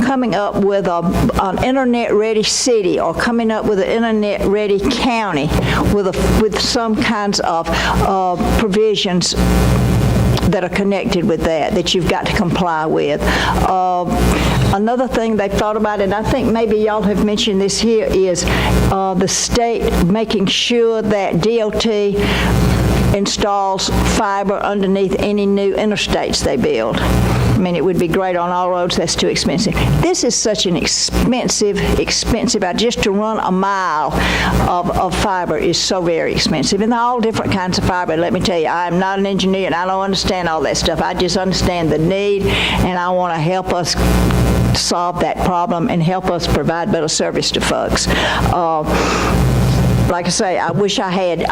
coming up with an internet-ready city or coming up with an internet-ready county with some kinds of provisions that are connected with that you've got to comply with. Another thing they've thought about, and I think maybe y'all have mentioned this here, is the state making sure that DOT installs fiber underneath any new interstates they build. I mean, it would be great on all roads. That's too expensive. This is such an expensive, just to run a mile of fiber is so very expensive. And all different kinds of fiber. Let me tell you, I'm not an engineer and I don't understand all that stuff. I just understand the need, and I want to help us solve that problem and help us provide better service to folks. Like I say, I wish I had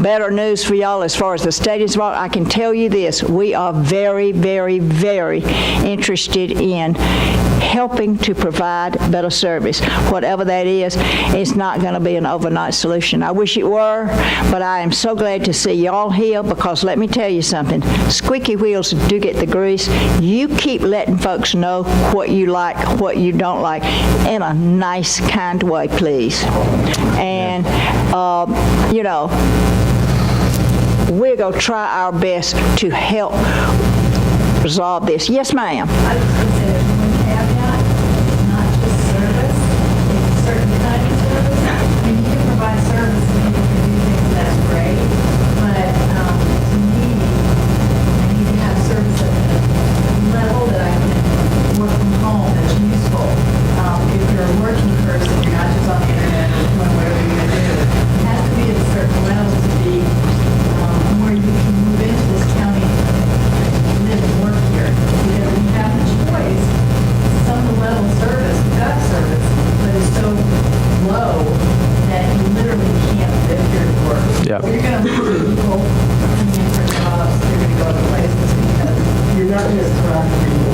better news for y'all as far as the state is involved. I can tell you this: we are very, very, very interested in helping to provide better service. Whatever that is, it's not going to be an overnight solution. I wish it were, but I am so glad to see y'all here, because let me tell you something: squeaky wheels do get the grease. You keep letting folks know what you like, what you don't like, in a nice, kind way, please. And we're going to try our best to help resolve this. Yes, ma'am. I was going to say there's one caveat. It's not just service. It's certain kind of service. I mean, you can provide service and you can do things, that's great. But to me, I need to have service at a level that I can work from home that's useful. If you're a working person, you're not just on the internet or doing whatever you're going to do. It has to be at a certain level to be where you can move into this county and live and work here. Because when you have the choice, some of the level of service, we've got service, but it's so low that you literally can't live here to work. Yep. So you're going to lose people coming in for jobs, they're going to go to places because you're not going to attract people.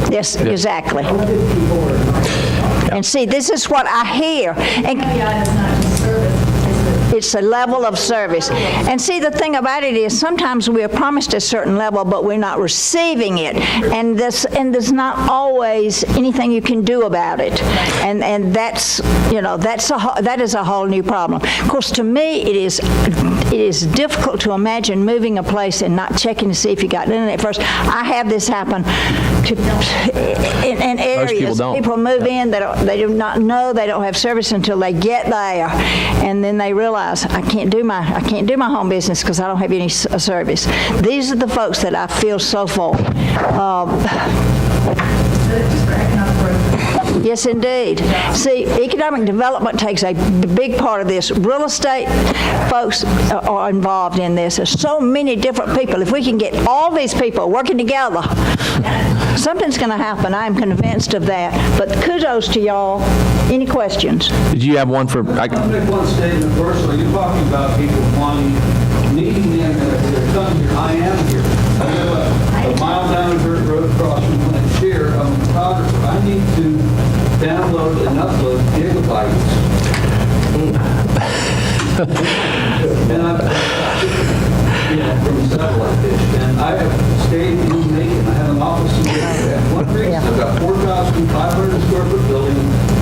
Yes, exactly. Good people are not. And see, this is what I hear. And Caveat is not just service, it's a level of service. And see, the thing about it is sometimes we are promised a certain level, but we're not receiving it. And there's not always anything you can do about it. And that's, that is a whole new problem. Of course, to me, it is difficult to imagine moving a place and not checking to see if you got internet first. I have this happen in areas. People move in, they do not know, they don't have service until they get there, and then they realize I can't do my home business because I don't have any service. These are the folks that I feel so for. Yes, indeed. See, economic development takes a big part of this. Real estate folks are involved in this. There's so many different people. If we can get all these people working together, something's going to happen. I'm convinced of that. But kudos to y'all. Any questions? Did you have one for? I'll make one statement first. So you're talking about people needing the internet. They're coming here. I am here. I live a mile down the dirt road across from Flint Shear. I'm a photographer. I need to download and upload gigabytes. And from satellite dish. And I have stayed in Macon. I have an office in Macon. I have one rig. I've got 4,500 square foot building.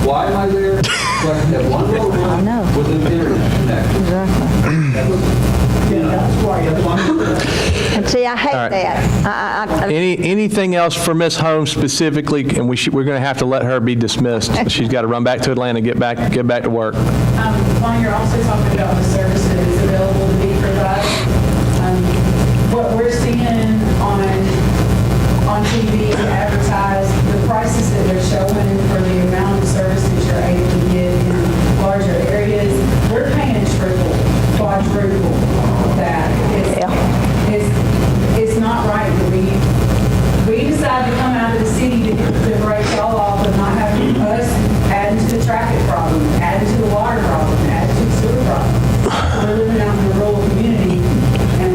Why am I there? So I can have one little room with an internet connection. Exactly. That's why And see, I hate that. Anything else for Ms. Holmes specifically? And we're going to have to let her be dismissed. She's got to run back to Atlanta and get back to work. While you're also talking about the services available to be provided, what we're seeing on TV advertised, the prices that they're showing for the amount of services you're able to get in larger areas, we're paying triple, quadruple that. It's not right that we decide to come out of the city to break y'all off and not have us adding to the traffic problem, adding to the water problem, adding to the sewer problem. We're living out in a rural community and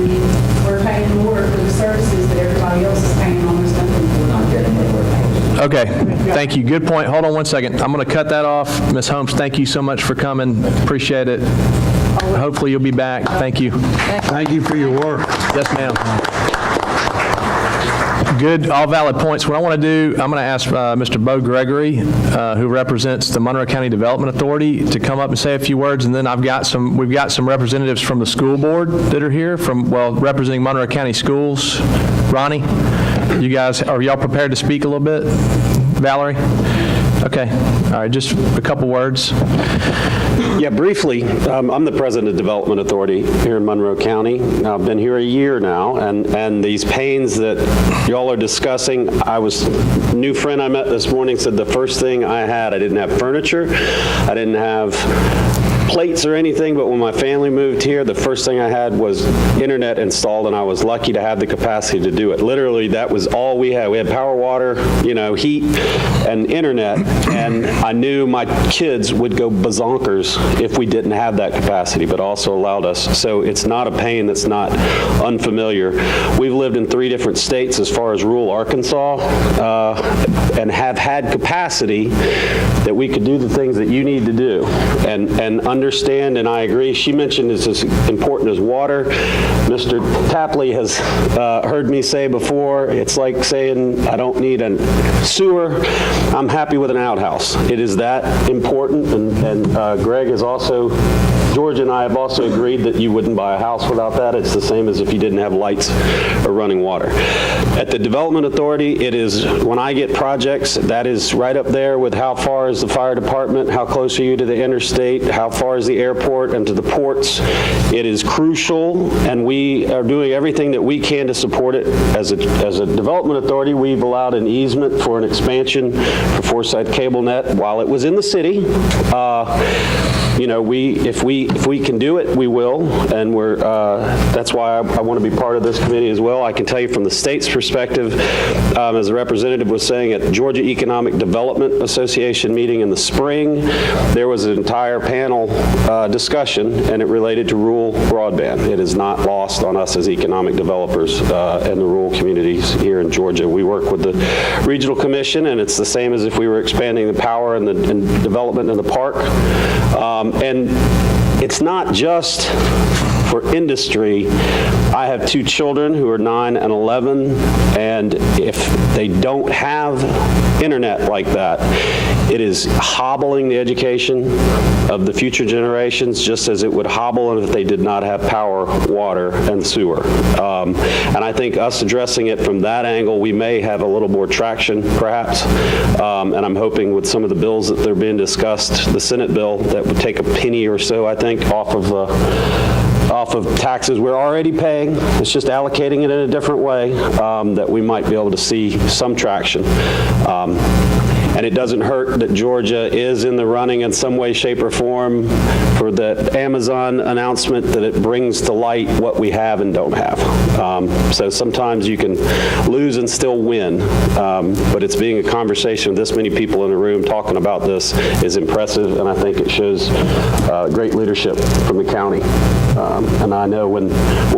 we're paying more for the services that everybody else is paying almost nothing for. Not getting what we're paying. Okay, thank you. Good point. Hold on one second. I'm going to cut that off. Ms. Holmes, thank you so much for coming. Appreciate it. Hopefully you'll be back. Thank you. Thank you for your work. Yes, ma'am. good, all valid points. What I want to do, I'm going to ask Mr. Bo Gregory, who represents the Monroe County Development Authority, to come up and say a few words, and then we've got some representatives from the school board that are here, representing Monroe County Schools. Ronnie, you guys, are y'all prepared to speak a little bit? Valerie? Okay, all right, just a couple words. Yeah, briefly, I'm the president of Development Authority here in Monroe County. I've been here a year now, and these pains that y'all are discussing, a new friend I met this morning said the first thing I didn't have furniture, I didn't have plates or anything, but when my family moved here, the first thing I had was internet installed, and I was lucky to have the capacity to do it. Literally, that was all we had. We had power, water, heat, and internet, and I knew my kids would go bazonkers if we didn't have that capacity, but also allowed us. So it's not a pain that's not unfamiliar. We've lived in 3 different states as far as rural Arkansas, and have had capacity that we could do the things that you need to do, and understand, and I agree. She mentioned it's as important as water. Mr. Tapley has heard me say before, it's like saying I don't need a sewer. I'm happy with an outhouse. It is that important, and Greg is also, George and I have also agreed that you wouldn't buy a house without that. It's the same as if you didn't have lights or running water. At the Development Authority, it is, when I get projects, that is right up there with how far is the fire department, how close are you to the interstate, how far is the airport and to the ports. It is crucial, and we are doing everything that we can to support it. As a Development Authority, we've allowed an easement for an expansion for Forsyth Cable Net while it was in the city. If we can do it, we will, and that's why I want to be part of this committee as well. I can tell you from the state's perspective, as the representative was saying, at Georgia Economic Development Association meeting in the spring, there was an entire panel discussion, and it related to rural broadband. It is not lost on us as economic developers and the rural communities here in Georgia. We work with the Regional Commission, and it's the same as if we were expanding the power and development in the park. And it's not just for industry. I have 2 children who are 9 and 11, and if they don't have internet like that, it is hobbling the education of the future generations, just as it would hobble if they did not have power, water, and sewer. And I think us addressing it from that angle, we may have a little more traction, perhaps. And I'm hoping with some of the bills that are being discussed, the Senate bill that would take a penny or so, I think, off of taxes we're already paying. It's just allocating it in a different way, that we might be able to see some traction. And it doesn't hurt that Georgia is in the running in some way, shape, or form for the Amazon announcement that it brings to light what we have and don't have. So sometimes you can lose and still win, but it's being a conversation with this many people in a room talking about this is impressive, and I think it shows great leadership from the county. And I know when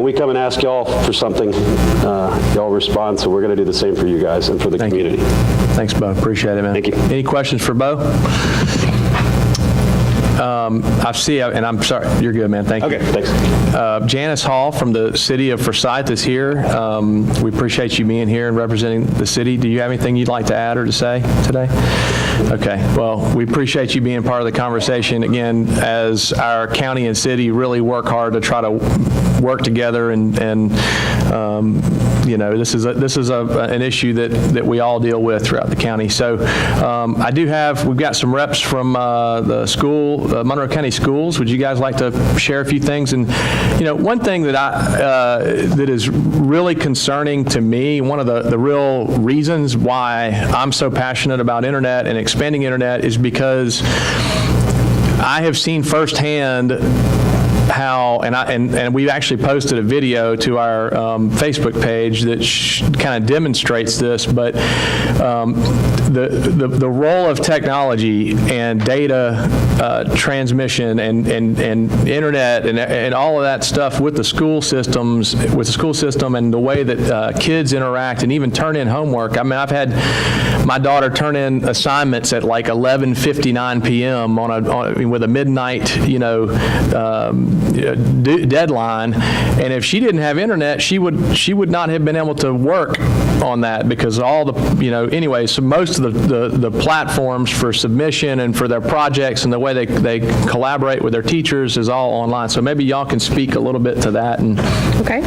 we come and ask y'all for something, y'all respond, so we're going to do the same for you guys and for the community. Thanks, Bo. Appreciate it, man. Thank you. Any questions for Bo? I see, and I'm sorry, you're good, man. Thank you. Okay, thanks. Janice Hall from the city of Forsyth is here. We appreciate you being here and representing the city. Do you have anything you'd like to add or to say today? Okay, well, we appreciate you being part of the conversation. Again, as our county and city really work hard to try to work together, and this is an issue that we all deal with throughout the county. So we've got some reps from the Monroe County Schools. Would you guys like to share a few things? And one thing that that is really concerning to me, one of the real reasons why I'm so passionate about internet and expanding internet, is because I have seen firsthand how, and we've actually posted a video to our Facebook page that kind of demonstrates this, but the role of technology and data transmission and internet and all of that stuff with the school system and the way that kids interact and even turn in homework. I mean, I've had my daughter turn in assignments at like 11:59 p.m. with a midnight, deadline, and if she didn't have internet, she would not have been able to work on that, because all the, anyway, so most of the platforms for submission and for their projects and the way they collaborate with their teachers is all online. So maybe y'all can speak a little bit to that. And Okay.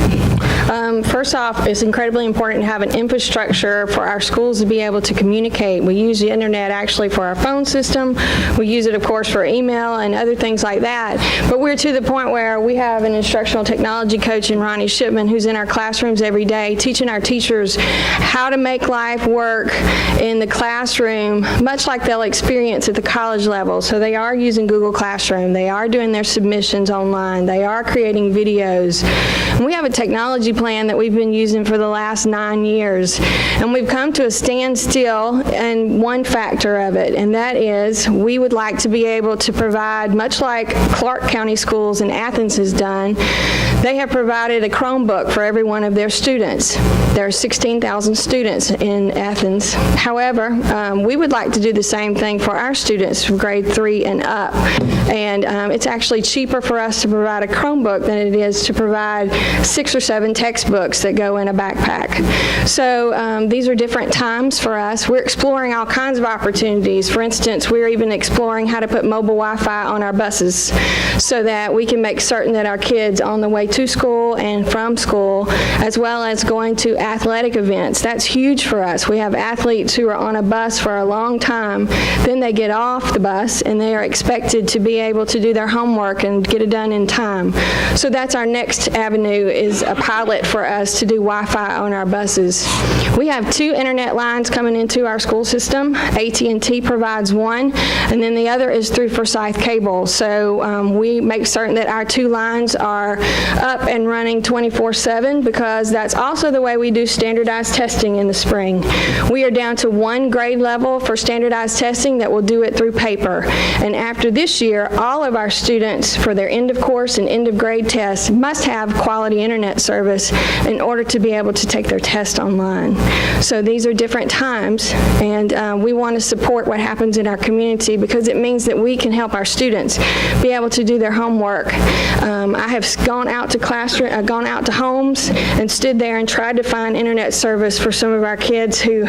First off, it's incredibly important to have an infrastructure for our schools to be able to communicate. We use the internet actually for our phone system. We use it, of course, for email and other things like that. But we're to the point where we have an instructional technology coach in Ronnie Shipman who's in our classrooms every day teaching our teachers how to make life work in the classroom, much like they'll experience at the college level. So they are using Google Classroom. They are doing their submissions online. They are creating videos. And we have a technology plan that we've been using for the last 9 years. And we've come to a standstill in one factor of it, and that is we would like to be able to provide, much like Clark County Schools in Athens has done, they have provided a Chromebook for every one of their students. There are 16,000 students in Athens. However, we would like to do the same thing for our students from grade 3 and up. And it's actually cheaper for us to provide a Chromebook than it is to provide 6 or 7 textbooks that go in a backpack. So these are different times for us. We're exploring all kinds of opportunities. For instance, we're even exploring how to put mobile Wi-Fi on our buses so that we can make certain that our kids on the way to school and from school, as well as going to athletic events. That's huge for us. We have athletes who are on a bus for a long time, then they get off the bus and they are expected to be able to do their homework and get it done in time. So that's our next avenue, is a pilot for us to do Wi-Fi on our buses. We have 2 internet lines coming into our school system. AT&T provides one, and then the other is through Forsyth Cable. So we make certain that our 2 lines are up and running 24/7, because that's also the way we do standardized testing in the spring. We are down to 1 grade level for standardized testing that will do it through paper. And after this year, all of our students for their end of course and end of grade tests must have quality internet service in order to be able to take their test online. So these are different times, and we want to support what happens in our community, because it means that we can help our students be able to do their homework. I have gone out to homes and stood there and tried to find internet service for some of our kids who,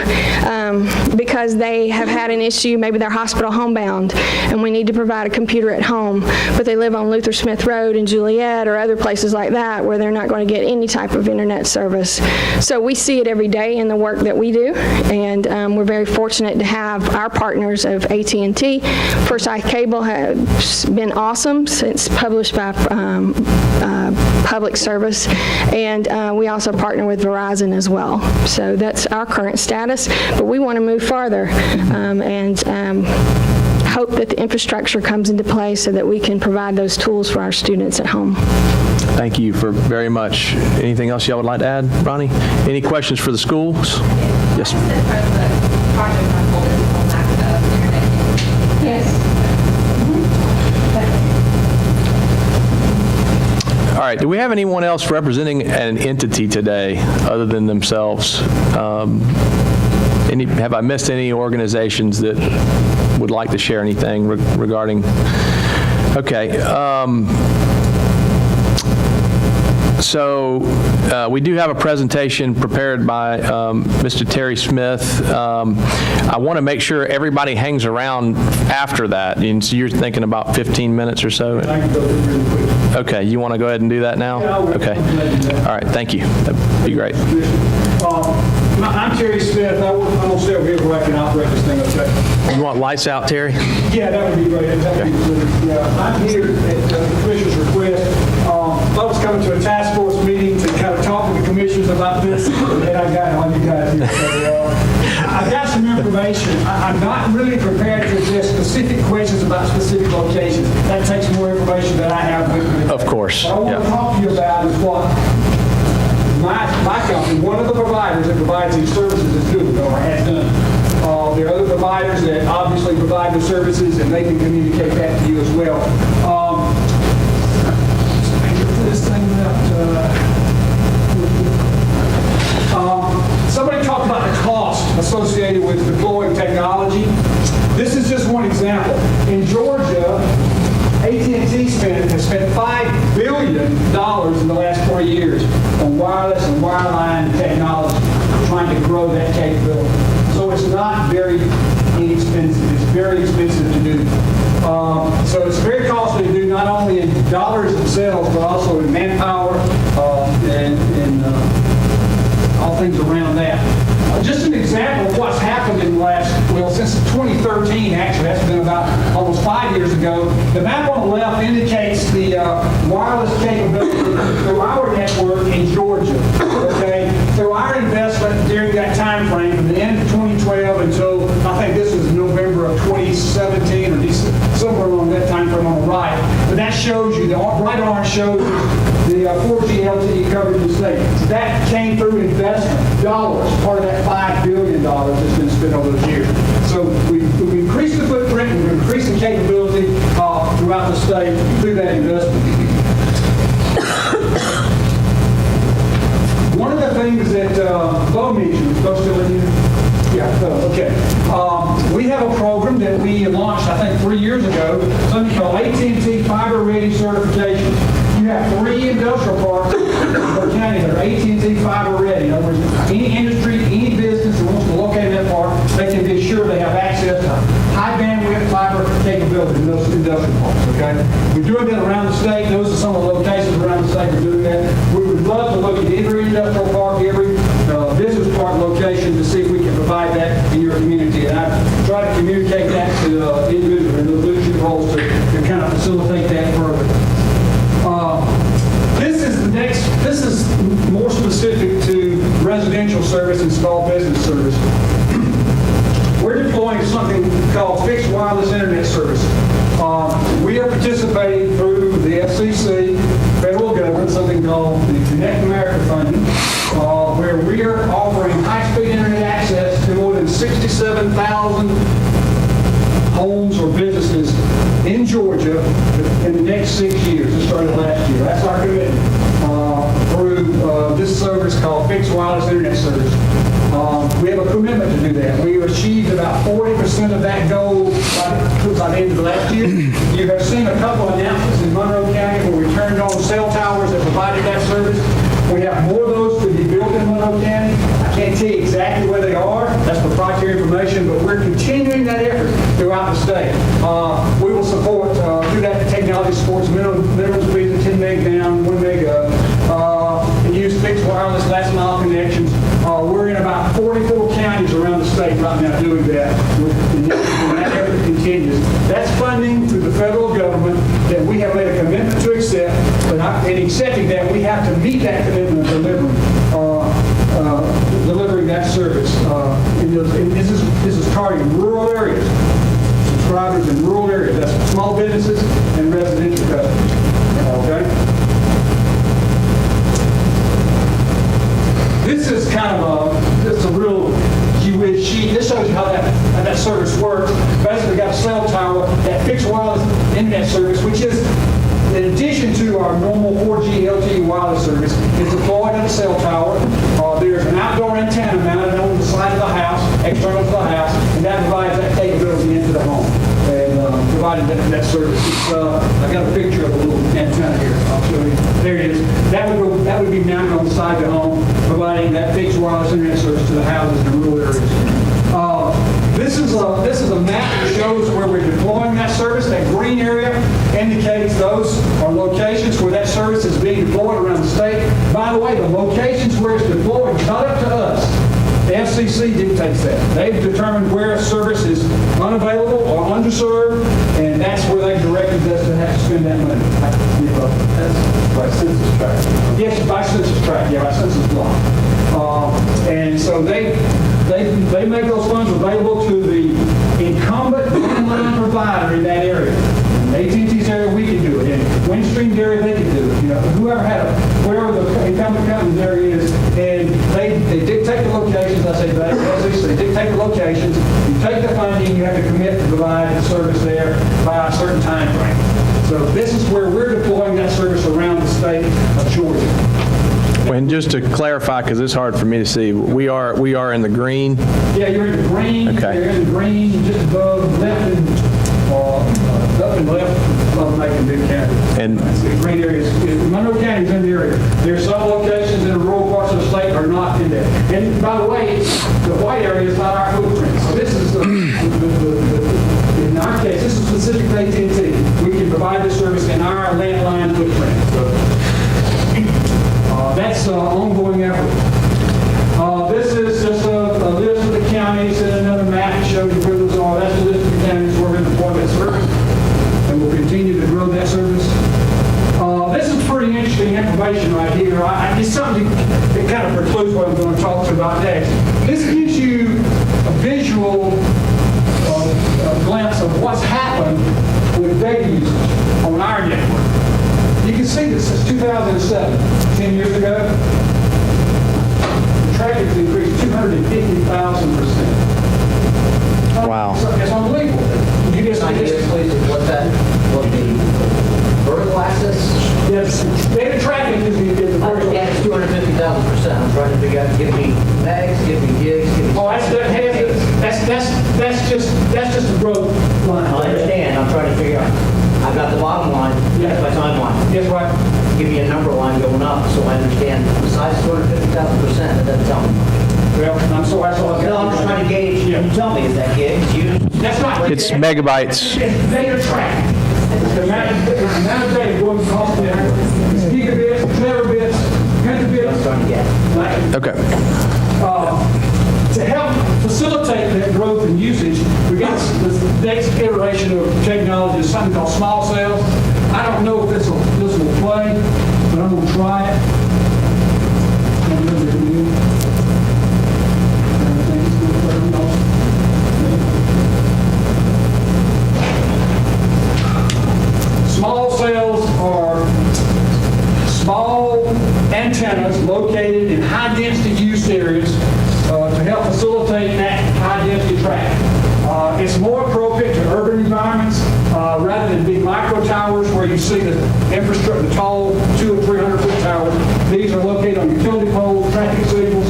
because they have had an issue, maybe they're hospital homebound, and we need to provide a computer at home, but they live on Luther Smith Road in Juliet or other places like that where they're not going to get any type of internet service. So we see it every day in the work that we do, and we're very fortunate to have our partners of AT&T. Forsyth Cable has been awesome since published by Public Service, and we also partner with Verizon as well. So that's our current status, but we want to move farther and hope that the infrastructure comes into place so that we can provide those tools for our students at home. thank you for very much. Anything else y'all would like to add, Ronnie? Any questions for the schools? Yes. All right, do we have anyone else representing an entity today other than themselves? Have I missed any organizations that would like to share anything regarding? Okay. So we do have a presentation prepared by Mr. Terry Smith. I want to make sure everybody hangs around after that. And so you're thinking about 15 minutes or so? I can go through really quick. Okay, you want to go ahead and do that now? Yeah, I will. Okay. All right, thank you. That'd be great. I'm Terry Smith. I'm going to stay over here where I can operate this thing, okay? You want lights out, Terry? Yeah, that would be great. I'm here at the Commissioner's request. I was coming to a task force meeting to kind of talk to the commissioners about this, and I got all you guys here. So, I've got some information. I'm not really prepared to address specific questions about specific locations. That takes more information than I have with me. Of course. What I want to talk to you about is what my company, one of the providers that provides these services is doing, or has done. There are other providers that obviously provide the services, and they can communicate that to you as well. This thing somebody talked about the cost associated with deploying technology. This is just one example. In Georgia, AT&T has spent $5 billion in the last 4 years on wireless and wireline technology, trying trying to grow that capability. So it's not very inexpensive. It's very expensive to do. So it's very costly to do, not only in dollars of sales, but also in manpower and all things around that. Just an example of what's happened in the last, well, since 2013, actually, that's been about almost 5 years ago. The map on the left indicates the wireless capability through our network in Georgia, okay? Through our investment during that time frame, from the end of 2012 until, I think this was November of 2017, or somewhere along that time frame on the right. But that shows you, the right orange shows the 4G LTE coverage in the state. So that came through investment, dollars, part of that $5 billion that's been spent over those years. So we've increased the footprint, we've increased the capability throughout the state through that investment. One of the things that Bo mentioned, is Bo still in here? Yeah, okay. We have a program that we launched, I think, 3 years ago, something called AT&T Fiber Ready Certification. You have 3 industrial parks in the county that are AT&T Fiber Ready. In other words, any industry, any business that wants to locate in that park, they can be sure they have access to high bandwidth fiber capability in those industrial parks, okay? We're doing that around the state. Those are some of the locations around the state we're doing that. We would love to look at every industrial park, every business park location to see if we can provide that in your community. And I try to communicate that to individuals in those leadership roles to kind of facilitate that further. This is more specific to residential service and small business service. We're deploying something called fixed wireless internet service. We are participating through the FCC, federal government, something called the Connect America funding, where we are offering high-speed internet access to more than 67,000 homes or businesses in Georgia in the next 6 years. It started last year. That's our commitment through this service called Fixed Wireless Internet Service. We have a commitment to do that. We achieved about 40% of that goal by the end of last year. You have seen a couple of announcements in Monroe County where we turned on cell towers that provided that service. We have more of those to be built in Monroe County. I can't tell you exactly where they are. That's proprietary information, but we're continuing that effort throughout the state. We will support, through that technology supports minimum speeds of 10 meg down, 1 meg up, and use fixed wireless last mile connections. We're in about 44 counties around the state right now doing that, and that effort continues. That's funding through the federal government that we have made a commitment to accept, but in accepting that, we have to meet that commitment of delivering that service. And this is targeting rural areas, subscribers in rural areas. That's small businesses and residential customers. Okay? This is kind of a real gee-whiz sheet. This shows you how that service works. Basically, got a cell tower, that fixed wireless internet service, which is, in addition to our normal 4G LTE wireless service, is deployed at a cell tower. There's an outdoor antenna mounted on the side of the house, external to the house, and that provides that capability into the home. And providing that service. I got a picture of a little antenna here. I'll show you. There it is. That would be mounted on the side of the home, providing that fixed wireless internet service to the houses in rural areas. This is a map that shows where we're deploying that service. That green area indicates those are locations where that service is being deployed around the state. By the way, the locations where it's deployed is not up to us. The FCC dictates that. They've determined where a service is unavailable or underserved, and that's where they've directed us to have to spend that money. That's by census tract. Yes, by census tract. Yeah, by census block. And so they make those funds available to the incumbent landline provider in that area. In AT&T's area, we can do it. In Windstream's area, they can do it. You know, wherever the incumbent company's area is, and they dictate the locations. I say they dictate the locations. You take the funding, you have to commit to provide the service there by a certain time frame. So this is where we're deploying that service around the state of Georgia. And just to clarify, because it's hard for me to see, we are in the green. Yeah, you're in the green. Okay. You're in the green, just above left and up and left of Macon, Big County. And that's the green areas. Monroe County is in the area. There's some locations in the rural parts of the state are not in there. And by the way, the white area is not our footprint. So this is, in our case, this is specific to AT&T. We can provide this service in our landline footprint. So, that's an ongoing effort. This is just a list of the counties and another map that shows you where those are. That's the list of the counties where we're deploying that service. And we'll continue to grow that service. This is pretty interesting information right here. It's something that kind of precludes what I'm going to talk to you about next. This gives you a visual glimpse of what's happened with data usage on our network. You can see this since 2007, 10 years ago. The traffic has increased 250,000%. Wow. It's unbelievable. You just Please, what the vertical access? yes, data traffic is the vertical. Yeah, it's 250,000%. I'm trying to figure out, give me megs, give me gigs, give me... Oh, that's just the growth line. I understand, I'm trying to figure out, I've got the bottom line, that's my timeline. Yes, right. Give me a number line going up, so I understand. Besides 250,000%, that doesn't tell me. Well, that's all I've got. No, I'm just trying to gauge, can you tell me, is that gigs, used? That's right. It's megabytes. It's data traffic. The amount of data going across the network. It's gigabits, terabits, I'm pentabits. trying to get. Okay. To help facilitate that growth and usage, we got this next iteration of technology is something called small cells. I don't know if this will play, but I'm going to try it. Small cells are small antennas located in high-density use areas to help facilitate that high-density traffic. It's more appropriate to urban environments rather than big micro towers where you see the infrastructure, the tall 200 or 300 foot towers. These are located on utility poles, traffic signals,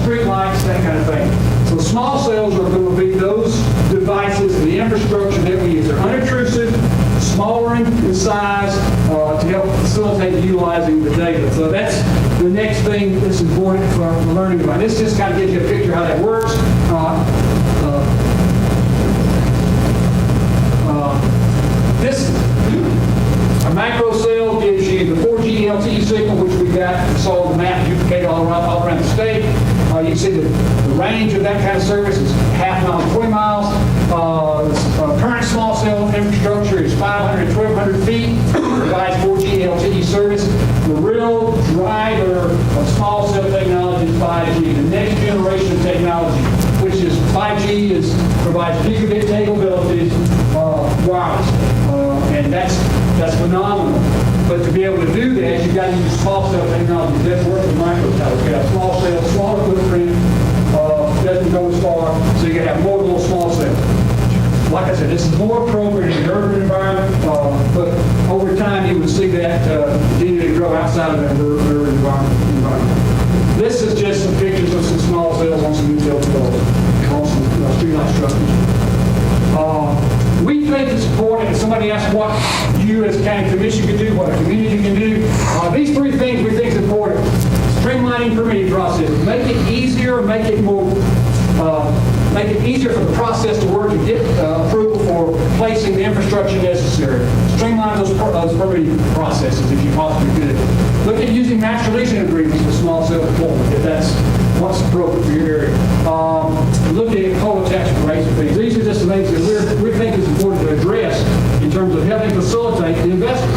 street lights, that kind of thing. So small cells are going to be those devices, the infrastructure that we use. They're unintrusive, smaller in size to help facilitate utilizing the data. So that's the next thing that's important for learning about. This just kind of gives you a picture of how that works. A macro cell gives you the 4G LTE signal, which we got, saw on the map, duplicated all around the state. You can see the range of that kind of service is half mile to 20 miles. Current small cell infrastructure is 500 to 1,200 feet, provides 4G LTE service. The real driver of small cell technology is 5G, the next generation of technology, which is 5G provides gigabit capabilities wireless, and that's phenomenal. But to be able to do that, you've got to use small cell technology. It doesn't work with micro towers. You got a small cell, smaller footprint, doesn't go as far, so you can have more little small cells. Like I said, this is more appropriate in the urban environment, but over time you would see that continue to grow outside of that urban environment. This is just some pictures of some small cells on some utility poles, on some streetlight structures. We think it's important, if somebody asks what you as county commission can do, what a community can do, these three things we think is important. Streamlining permitting process, make it easier, make it easier for the process to work and get approval for placing the infrastructure necessary. Streamline those permitting processes if you possibly could. Look at using master leasing agreements for small cell deployment, if that's what's appropriate for your area. Looking at co-attachment rates and things. These are just the things that we think is important to address in terms of helping facilitate the investment.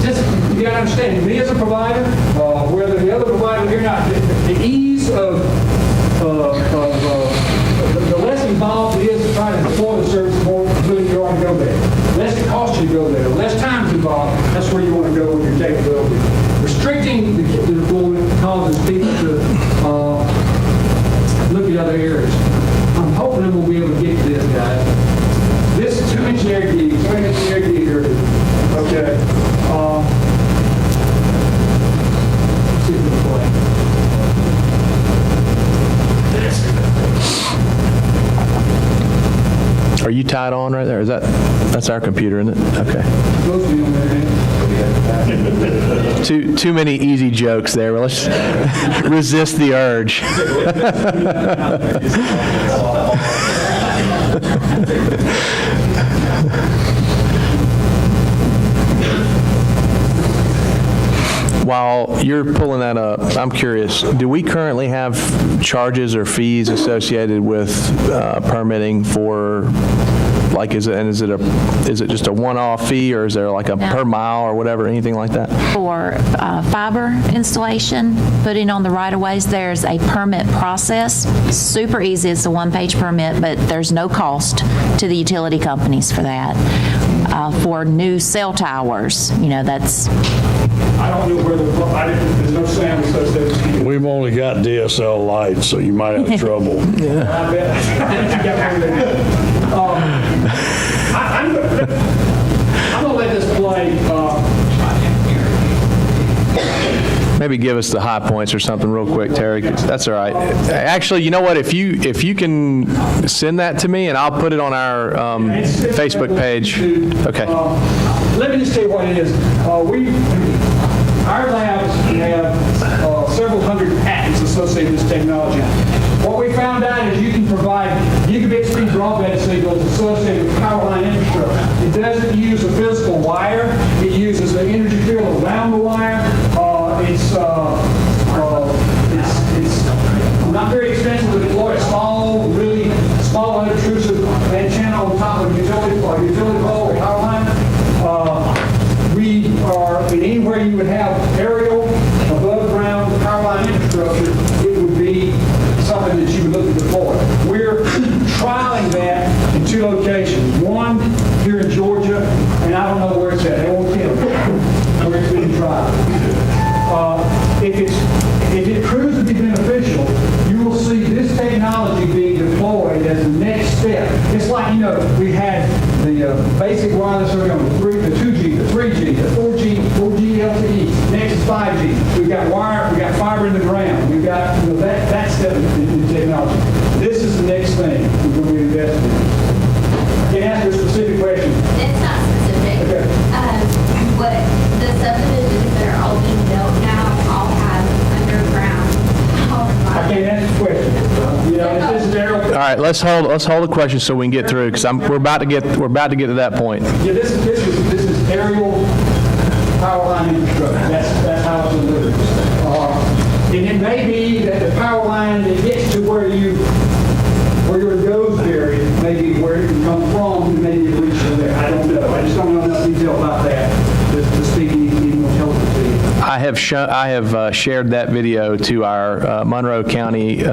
Just, you got to understand, me as a provider, whether the other provider here or not, the ease of the less involved it is to try to deploy the service, the more ability you are to go there. The less it costs you to go there. The less time is involved, that's where you want to go with your capability. Restricting the deployment causes people to look at other areas. I'm hoping that we'll be able to get to this, guys. This is 2-inch air gig, 2-inch air gig here. Okay. Let's see if we can play. Are you tied on right there? That's our computer, isn't it? Okay. Supposed to be on there, ain't it? Too many easy jokes there. Let's resist the urge. While you're pulling that up, I'm curious, do we currently have charges or fees associated with permitting for, like, is it just a one-off fee, or is there like a per mile or whatever, anything like that? For fiber installation, putting on the right-of-ways, there's a permit process. Super easy. It's a one-page permit, but there's no cost to the utility companies for that. For new cell towers, that's... I don't know where there's no sound associated. We've only got DSL lights, so you might have trouble. I bet. I'm going to let this play. Maybe give us the high points or something real quick, Terry. That's all right. Actually, you know what? If you can send that to me, and I'll put it on our Facebook page. Okay. Let me just tell you what it is. Our labs have several hundred patents associated with this technology. What we found out is you can provide gigabit speed broadband signals associated with power line infrastructure. It doesn't use a physical wire. It uses the energy field around the wire. It's not very expensive to deploy a small, really small, unobtrusive antenna on top of a utility pole or power line. We are, anywhere you would have aerial, above ground power line infrastructure, it would be something that you would look to deploy. We're trialing that in 2 locations. One here in Georgia, and I don't know where it's at. They won't tell me where it's being tried. If it proves to be beneficial, you will see this technology being deployed as the next step. It's like, we had the basic wireless early on, the 2G, the 3G, the 4G LTE, next is 5G. We've got wire, we've got fiber in the ground. We've got that step in technology. This is the next thing we're going to be investing in. I can ask you a specific question. It's not specific. Okay. What the subdivisions that are all being built now all have underground power I can't answer the question. This is Daryl. All right, let's hold the question so we can get through, because we're about to get to that point. Yeah, this is aerial power line infrastructure. That's how it's delivered. And it may be that the power line that gets to where your goes area, maybe where it can come from, and maybe it reaches there. I don't know. I just don't know enough detail about that to speak any more intelligence to you. I have shared that video to our Monroe County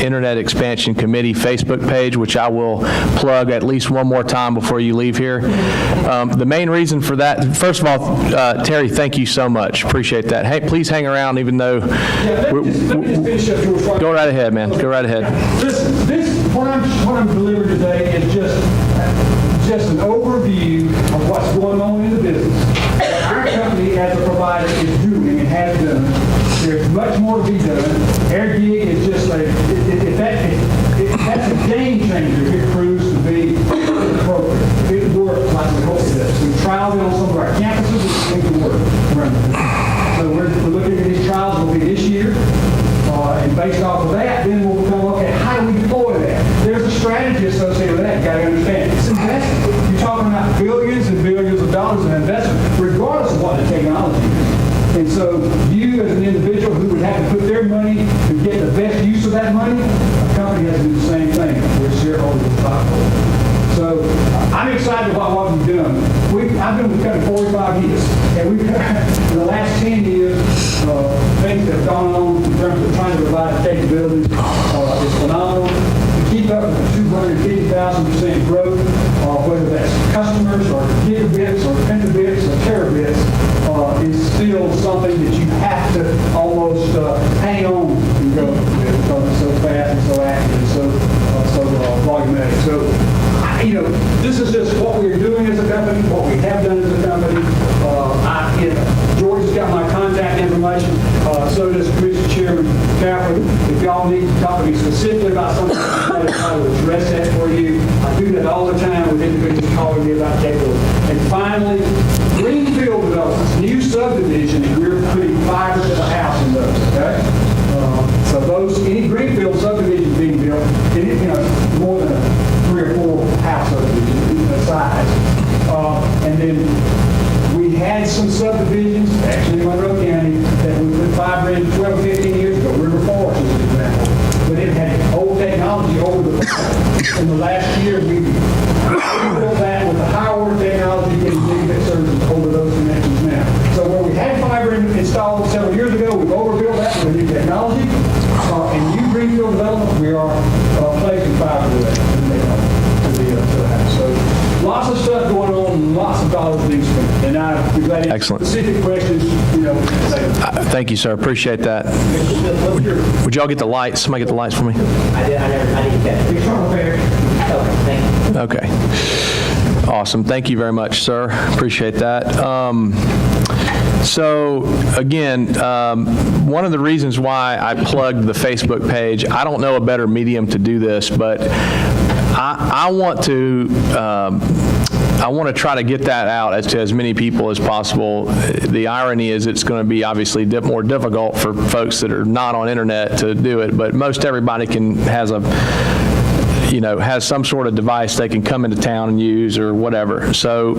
Internet Expansion Committee Facebook page, which I will plug at least one more time before you leave here. The main reason for that, first of all, Terry, thank you so much. Appreciate that. Hey, please hang around, even though... Let me just finish up, George. Go right ahead, man. Go right ahead. Listen, what I'm delivering today is just an overview of what's going on in the business. What our company as a provider is doing and has done. There's much more to be done. Air gig is just that's a game changer if it proves to be appropriate. If it works like we hope it does. We've trialed it on some of our campuses, we think it works. So we're looking at these trials will be this year. And based off of that, then we'll come, okay, how do we deploy that? There's a strategy associated with that. You got to understand. It's investment. You're talking about billions and billions of dollars in investment, regardless of what the technology is. And so you, as an individual who would have to put their money to get the best use of that money, a company has to do the same thing. We're shareholders of stockholders. So I'm excited about what we've done. I've been with the company 45 years, and we've in the last 10 years, things that have gone on in terms of trying to provide capabilities is phenomenal. To keep up with the 250,000% growth, whether that's customers or gigabits or pentabits or terabits, is still something that you have to almost hang on and go with because it's so fast and so active and so volumetric. So, this is just what we're doing as a company, what we have done as a company. George has got my contact information, so does Commissioner Chairman Kaplan. If y'all need to talk to me specifically about something, I will address that for you. I do that all the time with individuals calling me about capability. And finally, greenfield developments, new last year, we built that with the higher order technology and gigabit services over those connections now. So where we had fiber installed several years ago, we've overbuilt that with the new technology. And new greenfield development, we are placing fiber to that, to the house. So lots of stuff going on, lots of dollars being spent. And I'd be glad to answer Excellent. specific questions, later. Thank you, sir. Appreciate that. What's your, Would y'all get the lights? Somebody get the lights for me? I didn't catch it. Okay, thank you. Okay. Awesome. Thank you very much, sir. Appreciate that. So again, one of the reasons why I plugged the Facebook page, I don't know a better medium to do this, but I want to try to get that out to as many people as possible. The irony is it's going to be obviously more difficult for folks that are not on internet to do it, but most everybody has some sort of device they can come into town and use or whatever. So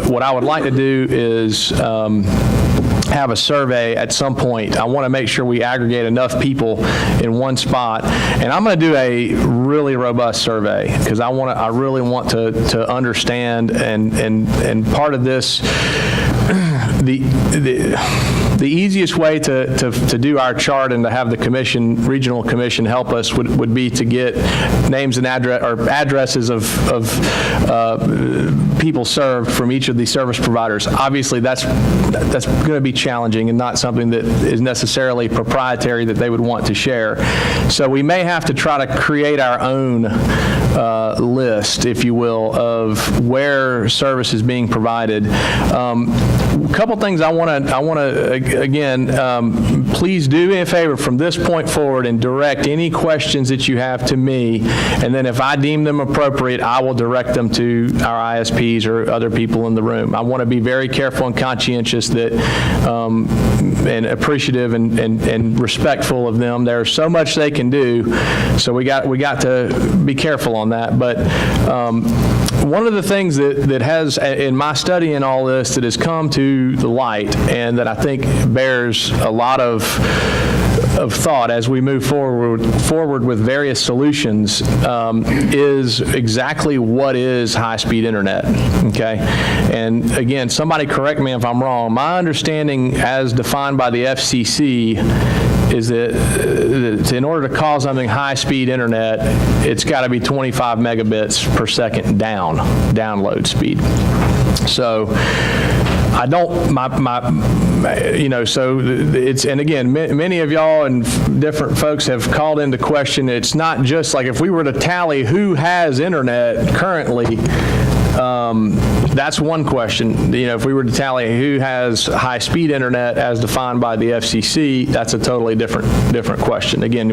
what I would like to do is have a survey at some point. I want to make sure we aggregate enough people in one spot, and I'm going to do a really robust survey because I really want to understand and part of this. The easiest way to do our chart and to have the regional commission help us would be to get names and addresses of people served from each of these service providers. Obviously, that's going to be challenging and not something that is necessarily proprietary that they would want to share. So we may have to try to create our own list, if you will, of where service is being provided. A couple things I want to again, please do me a favor from this point forward and direct any questions that you have to me, and then if I deem them appropriate, I will direct them to our ISPs or other people in the room. I want to be very careful and conscientious that and appreciative and respectful of them. There's so much they can do, so we got to be careful on that. But one of the things that has, in my study in all this, that has come to the light and that I think bears a lot of thought as we move forward with various solutions is exactly what is high-speed internet, okay? And again, somebody correct me if I'm wrong. My understanding as defined by the FCC is that in order to call something high-speed internet, it's got to be 25 megabits per second download speed. So I don't, so it's, and again, many of y'all and different folks have called into question, it's not just like if we were to tally who has internet currently, that's one question. If we were to tally who has high-speed internet as defined by the FCC, that's a totally different question. Again,